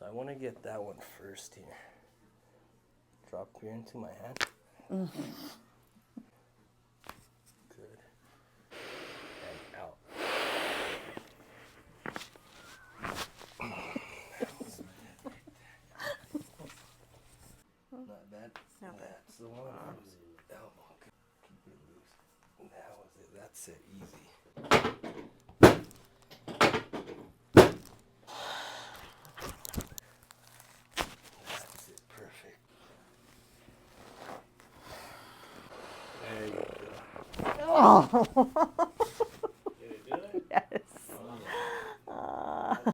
I want to get that one first here. Drop here into my hand. Good. And out. Not bad. Not bad. That's the one. Elbow. Keep it loose. That was it. That's it. Easy. That's it. Perfect. There you go. Oh.